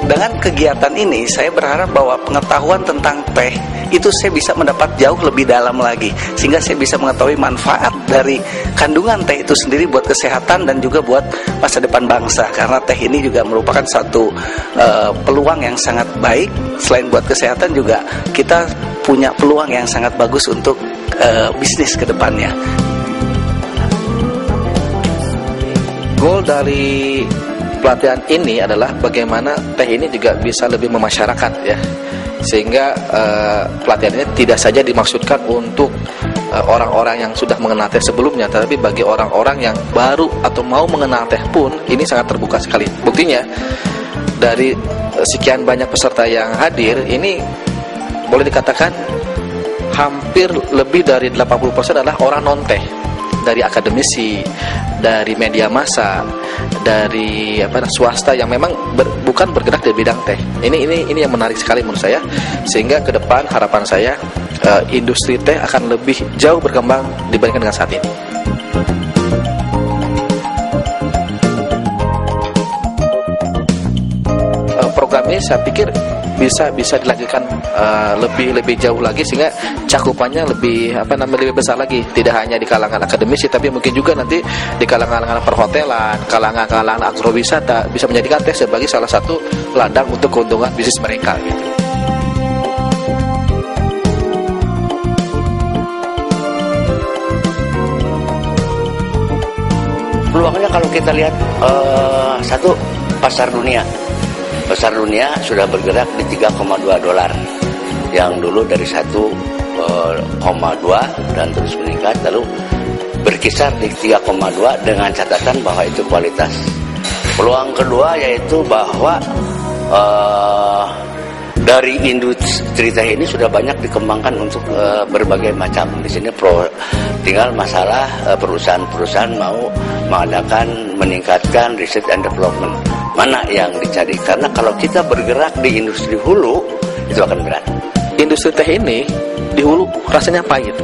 dengan kegiatan ini saya berharap bahwa pengetahuan tentang teh itu saya bisa mendapat jauh lebih dalam lagi, sehingga saya bisa mengetahui manfaat dari kandungan teh itu sendiri buat kesehatan dan juga buat masa depan bangsa. Karena teh ini juga merupakan satu peluang yang sangat baik. Selain buat kesehatan juga kita punya peluang yang sangat bagus untuk bisnis ke depannya. Goal dari pelatihan ini adalah bagaimana teh ini juga bisa lebih memasyarakat ya, sehingga pelatihan ini tidak saja dimaksudkan untuk orang-orang yang sudah mengenal teh sebelumnya, tetapi bagi orang-orang yang baru atau mau mengenal teh pun ini sangat terbuka sekali. Buktinya dari sekian banyak peserta yang hadir ini boleh dikatakan hampir lebih dari 80% adalah orang non teh, dari akademisi, dari media massa, dari swasta yang memang bukan bergerak di bidang teh. Ini yang menarik sekali menurut saya, sehingga ke depan harapan saya industri teh akan lebih jauh berkembang dibandingkan dengan saat ini. Program ini saya pikir bisa dilanjutkan lebih jauh lagi, sehingga cakupannya lebih besar lagi, tidak hanya di kalangan akademisi tapi mungkin juga nanti di kalangan perhotelan, kalangan agrowisata, bisa menjadikan teh sebagai salah satu ladang untuk keuntungan bisnis mereka gitu. Peluangnya kalau kita lihat satu, pasar dunia sudah bergerak di $3,2, yang dulu dari 1,2 dan terus meningkat, lalu berkisar di 3,2 dengan catatan bahwa itu kualitas. Peluang kedua yaitu bahwa dari industri teh ini sudah banyak dikembangkan untuk berbagai macam. Di sini tinggal masalah perusahaan-perusahahan mau meningkatkan research and development. Mana yang dicari? Karena kalau kita bergerak di industri hulu itu akan berat. Industri teh ini di hulu rasanya pahit,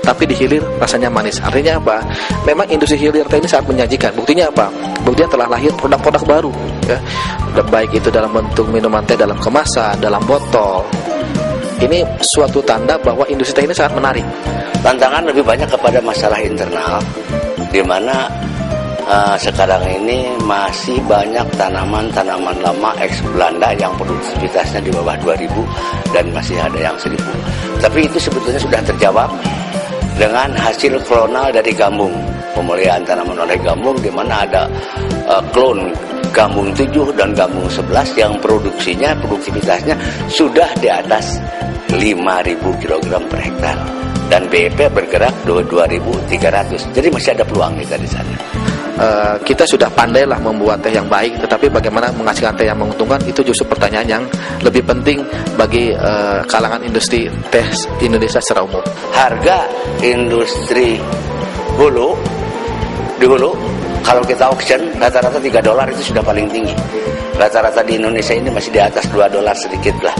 tapi di hilir rasanya manis. Artinya apa? Memang industri hilir teh ini sangat menjanjikan. Buktinya apa? Buktinya telah lahir produk-produk baru ya. Baik itu dalam bentuk minuman teh dalam kemasan, dalam botol. Ini suatu tanda bahwa industri teh ini sangat menarik. Tantangan lebih banyak kepada masalah internal, di mana sekarang ini masih banyak tanaman-tanaman lama eks Belanda yang produktivitasnya di bawah 2000 dan masih ada yang 1000. Tapi itu sebetulnya sudah terjawab dengan hasil klonal dari gambung, pemulihan tanaman oleh gambung, di mana ada klon gambung 7 dan gambung 11 yang produktivitasnya sudah di atas 5.000 kg per hektar, dan BEP bergerak 2.300. Jadi masih ada peluang kita di sana. Kita sudah pandailah membuat teh yang baik, tetapi bagaimana menghasilkan teh yang menguntungkan itu justru pertanyaan yang lebih penting bagi kalangan industri teh di Indonesia secara umum. Harga industri di hulu kalau kita auction rata-rata $3 itu sudah paling tinggi. Rata-rata di Indonesia ini masih di atas $2 sedikit lah.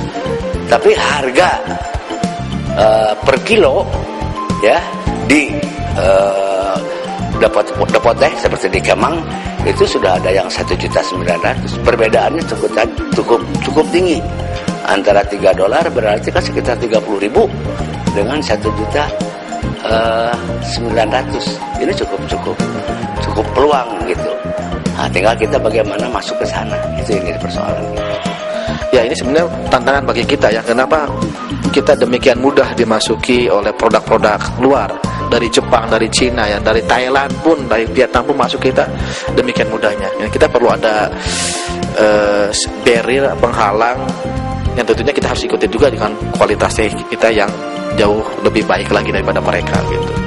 Tapi harga per kilo ya di depot teh seperti di Kemang itu sudah ada yang 1.900.000. Perbedaannya cukup tinggi. Antara $3 berarti kan sekitar 30.000 dengan 1.900.000. Ini cukup peluang gitu. Nah, tinggal kita bagaimana masuk ke sana. Itu yang jadi persoalan. Ya, ini sebenarnya tantangan bagi kita ya. Kenapa kita demikian mudah dimasuki oleh produk-produk luar, dari Jepang, dari Cina, ya, dari Thailand pun, dari Vietnam pun masuk kita demikian mudahnya. Ya, kita perlu ada barrier, penghalang yang tentunya kita harus ikuti juga dengan kualitas kita yang jauh lebih baik lagi daripada mereka gitu.